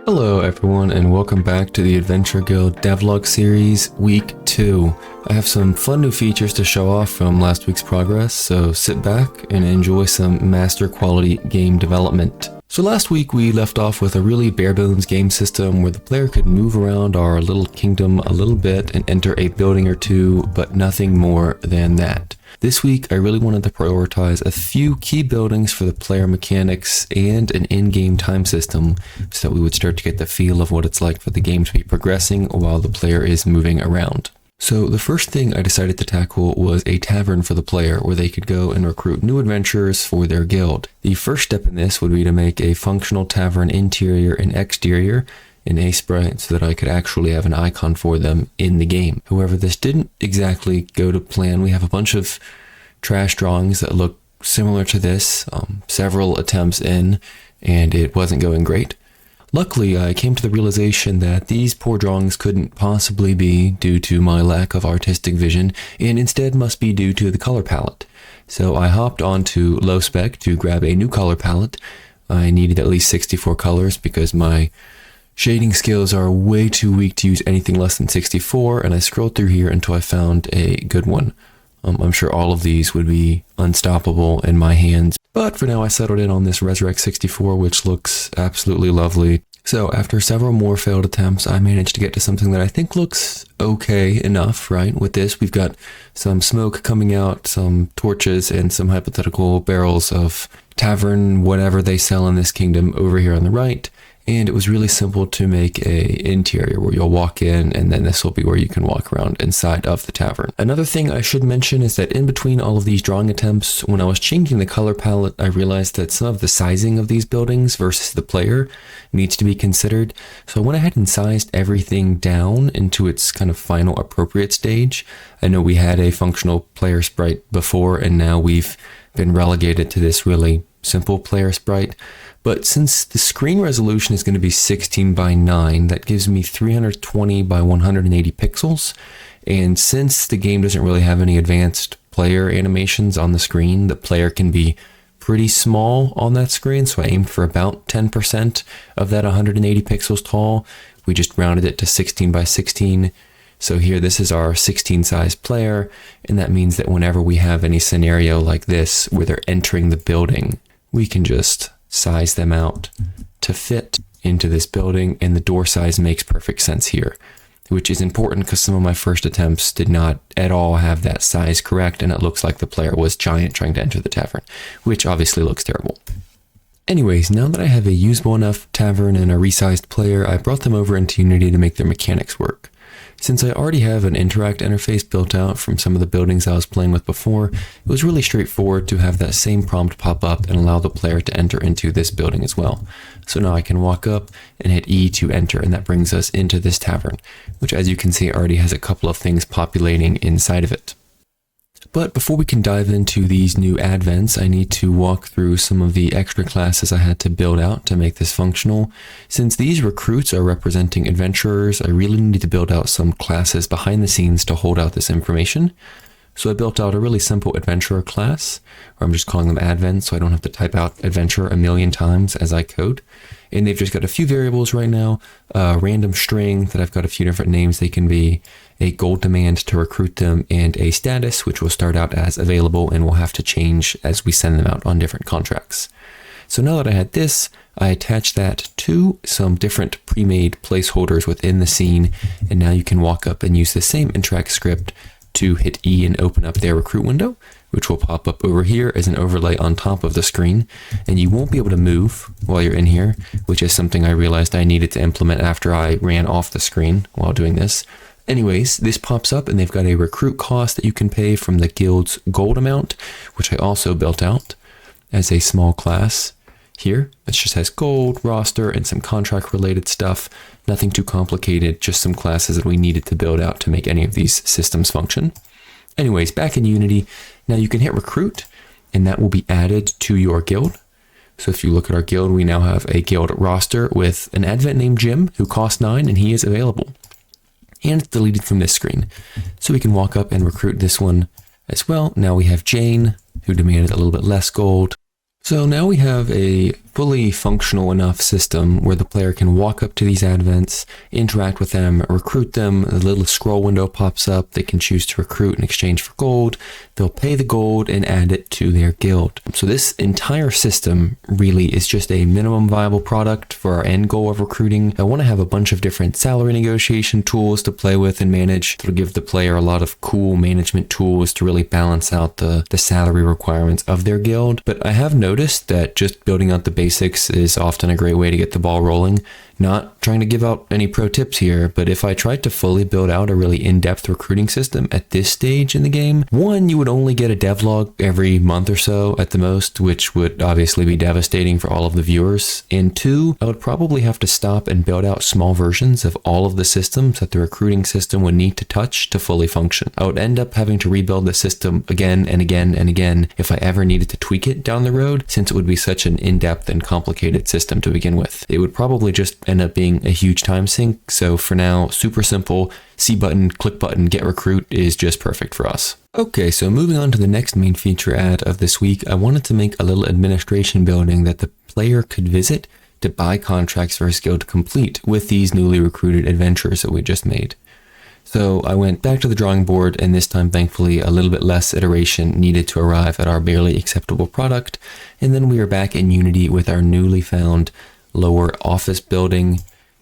Hello everyone and welcome back to the Adventure Guild Devlog series week 2. I have some fun new features to show off from last week's progress, so sit back and enjoy some master quality game development. So last week we left off with a really bare bones game system where the player could move around our little kingdom a little bit and enter a building or two, but nothing more than that. This week, I really wanted to prioritize a few key buildings for the player mechanics and an in-game time system so that we would start to get the feel of what it's like for the game to be progressing while the player is moving around. So the first thing I decided to tackle was a tavern for the player where they could go and recruit new adventurers for their guild. The first step in this would be to make a functional tavern interior and exterior in a sprite so that I could actually have an icon for them in the game. However, this didn't exactly go to plan. We have a bunch of trash drawings that look similar to this, several attempts in, and it wasn't going great. Luckily, I came to the realization that these poor drawings couldn't possibly be due to my lack of artistic vision, and instead must be due to the color palette. So I hopped onto low spec to grab a new color palette. I needed at least 64 colors because my shading skills are way too weak to use anything less than 64, and I scrolled through here until I found a good one. I'm sure all of these would be unstoppable in my hands, but for now I settled in on this Resurrect 64, which looks absolutely lovely. So after several more failed attempts, I managed to get to something that I think looks okay enough, right? With this, we've got some smoke coming out, some torches, and some hypothetical barrels of Tavern, whatever they sell in this kingdom, over here on the right. And it was really simple to make a interior where you'll walk in, and then this will be where you can walk around inside of the tavern. Another thing I should mention is that in between all of these drawing attempts, when I was changing the color palette, I realized that some of the sizing of these buildings versus the player needs to be considered. So I went ahead and sized everything down into its kind of final appropriate stage. I know we had a functional player sprite before, and now we've been relegated to this really simple player sprite. But since the screen resolution is going to be 16 by 9, that gives me 320 by 180 pixels. And since the game doesn't really have any advanced player animations on the screen, the player can be pretty small on that screen. So I aimed for about 10% of that 180 pixels tall. We just rounded it to 16 by 16. So here, this is our 16 size player. And that means that whenever we have any scenario like this, where they're entering the building, we can just size them out to fit into this building, and the door size makes perfect sense here, which is important because some of my first attempts did not at all have that size correct, and it looks like the player was giant trying to enter the tavern, which obviously looks terrible. Anyways, now that I have a usable enough tavern and a resized player, I brought them over into Unity to make their mechanics work. Since I already have an interact interface built out from some of the buildings I was playing with before, it was really straightforward to have that same prompt pop up and allow the player to enter into this building as well. So now I can walk up and hit E to enter, and that brings us into this tavern, which, as you can see, already has a couple of things populating inside of it. But before we can dive into these new advents, I need to walk through some of the extra classes I had to build out to make this functional. Since these recruits are representing adventurers, I really need to build out some classes behind the scenes to hold out this information. So I built out a really simple adventurer class, or I'm just calling them advents so I don't have to type out adventure a million times as I code. And they've just got a few variables right now, a random string that I've got a few different names they can be, a gold demand to recruit them, and a status, which will start out as available and will have to change as we send them out on different contracts. So now that I had this, I attached that to some different pre-made placeholders within the scene, and now you can walk up and use the same interact script to hit E and open up their recruit window, which will pop up over here as an overlay on top of the screen. And you won't be able to move while you're in here, which is something I realized I needed to implement after I ran off the screen while doing this. Anyways, this pops up and they've got a recruit cost that you can pay from the guild's gold amount, which I also built out as a small class here. It just has gold, roster, and some contract related stuff. Nothing too complicated, just some classes that we needed to build out to make any of these systems function. Anyways, back in Unity, now you can hit recruit, and that will be added to your guild. So if you look at our guild, we now have a guild roster with an advent named Jim, who costs 9, and he is available. And it's deleted from this screen. So we can walk up and recruit this one as well. Now we have Jane, who demanded a little bit less gold. So now we have a fully functional enough system where the player can walk up to these advents, interact with them, recruit them, a little scroll window pops up, they can choose to recruit in exchange for gold, they'll pay the gold and add it to their guild. So this entire system really is just a minimum viable product for our end goal of recruiting. I want to have a bunch of different salary negotiation tools to play with and manage. It'll give the player a lot of cool management tools to really balance out the salary requirements of their guild. But I have noticed that just building out the basics is often a great way to get the ball rolling. Not trying to give out any pro tips here, but if I tried to fully build out a really in-depth recruiting system at this stage in the game, one, you would only get a devlog every month or so at the most, which would obviously be devastating for all of the viewers. And two, I would probably have to stop and build out small versions of all of the systems that the recruiting system would need to touch to fully function. I would end up having to rebuild the system again and again and again if I ever needed to tweak it down the road, since it would be such an in-depth and complicated system to begin with. It would probably just end up being a huge time sink. So for now, super simple, C button, click button, get recruit is just perfect for us. Okay, so moving on to the next main feature ad of this week, I wanted to make a little administration building that the player could visit to buy contracts for his guild to complete with these newly recruited adventurers that we just made. So I went back to the drawing board, and this time thankfully a little bit less iteration needed to arrive at our barely acceptable product, and then we are back in Unity with our newly found lower office building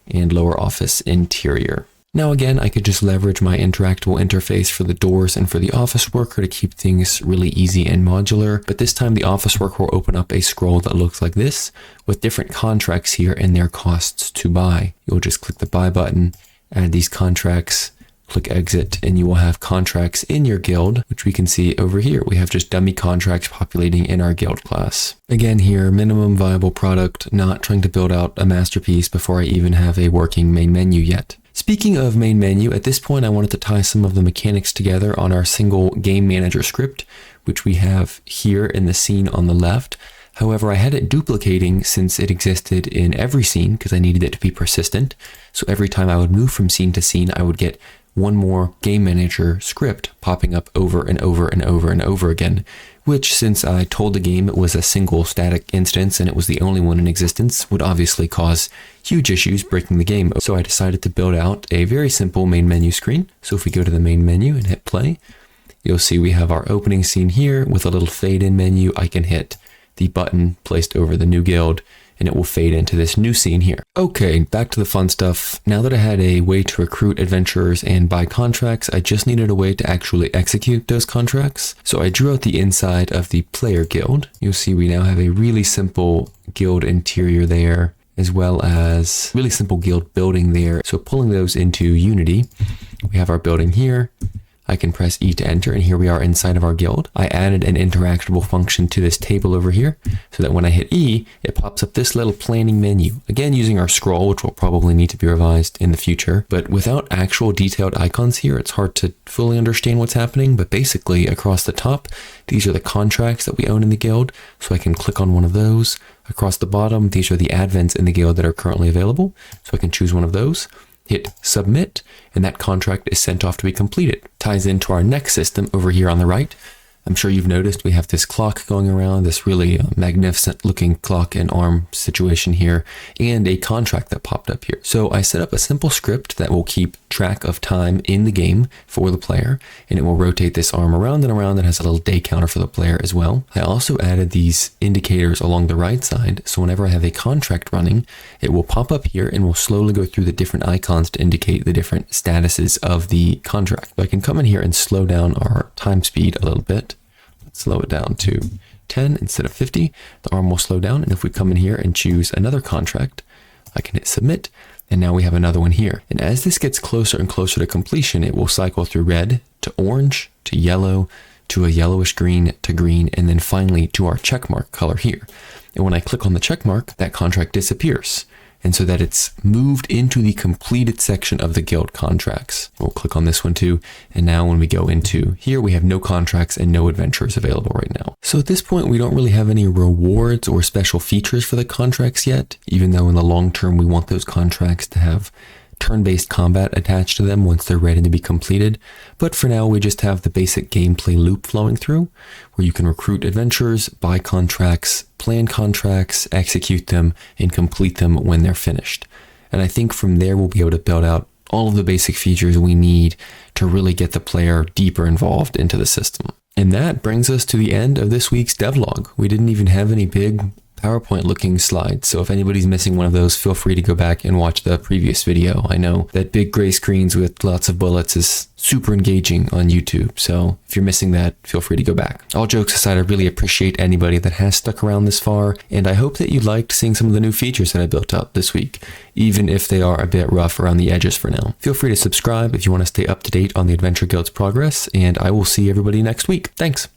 and lower office interior. Now again, I could just leverage my interactable interface for the doors and for the office worker to keep things really easy and modular, but this time the office worker will open up a scroll that looks like this with different contracts here and their costs to buy. You'll just click the buy button, add these contracts, click exit, and you will have contracts in your guild, which we can see over here. We have just dummy contracts populating in our guild class. Again here, minimum viable product, not trying to build out a masterpiece before I even have a working main menu yet. Speaking of main menu, at this point I wanted to tie some of the mechanics together on our single game manager script, which we have here in the scene on the left. However, I had it duplicating since it existed in every scene because I needed it to be persistent. So every time I would move from scene to scene, I would get one more game manager script popping up over and over and over and over again, which, since I told the game it was a single static instance and it was the only one in existence, would obviously cause huge issues breaking the game. So I decided to build out a very simple main menu screen. So if we go to the main menu and hit play, you'll see we have our opening scene here with a little fade in menu. I can hit the button placed over the new guild and it will fade into this new scene here. Okay, back to the fun stuff. Now that I had a way to recruit adventurers and buy contracts, I just needed a way to actually execute those contracts. So I drew out the inside of the player guild. You'll see we now have a really simple guild interior there, as well as really simple guild building there. So pulling those into Unity, we have our building here. I can press E to enter, and here we are inside of our guild. I added an interactable function to this table over here so that when I hit E, it pops up this little planning menu. Again, using our scroll, which will probably need to be revised in the future. But without actual detailed icons here, it's hard to fully understand what's happening. But basically, across the top, these are the contracts that we own in the guild. So I can click on one of those. Across the bottom, these are the advents in the guild that are currently available. So I can choose one of those. Hit submit, and that contract is sent off to be completed. Ties into our next system over here on the right. I'm sure you've noticed we have this clock going around, this really magnificent looking clock and arm situation here, and a contract that popped up here. So I set up a simple script that will keep track of time in the game for the player, and it will rotate this arm around and around. That has a little day counter for the player as well. I also added these indicators along the right side, so whenever I have a contract running, it will pop up here and will slowly go through the different icons to indicate the different statuses of the contract. So I can come in here and slow down our time speed a little bit. Slow it down to 10 instead of 50. The arm will slow down, and if we come in here and choose another contract, I can hit submit, and now we have another one here. And as this gets closer and closer to completion, it will cycle through red to orange to yellow to a yellowish green to green, and then finally to our checkmark color here. And when I click on the checkmark, that contract disappears. And so that it's moved into the completed section of the guild contracts. We'll click on this one too. And now when we go into here, we have no contracts and no adventurers available right now. So at this point, we don't really have any rewards or special features for the contracts yet, even though in the long term, we want those contracts to have turn-based combat attached to them once they're ready to be completed, but for now we just have the basic gameplay loop flowing through, where you can recruit adventurers, buy contracts, plan contracts, execute them, and complete them when they're finished. And I think from there we'll be able to build out all of the basic features we need to really get the player deeper involved into the system. And that brings us to the end of this week's devlog. We didn't even have any big PowerPoint looking slides, so if anybody's missing one of those, feel free to go back and watch the previous video. I know that big gray screens with lots of bullets is super engaging on YouTube, so if you're missing that, feel free to go back. All jokes aside, I really appreciate anybody that has stuck around this far, and I hope that you liked seeing some of the new features that I built up this week, even if they are a bit rough around the edges for now. Feel free to subscribe if you want to stay up to date on the Adventure Guild's progress, and I will see everybody next week. Thanks!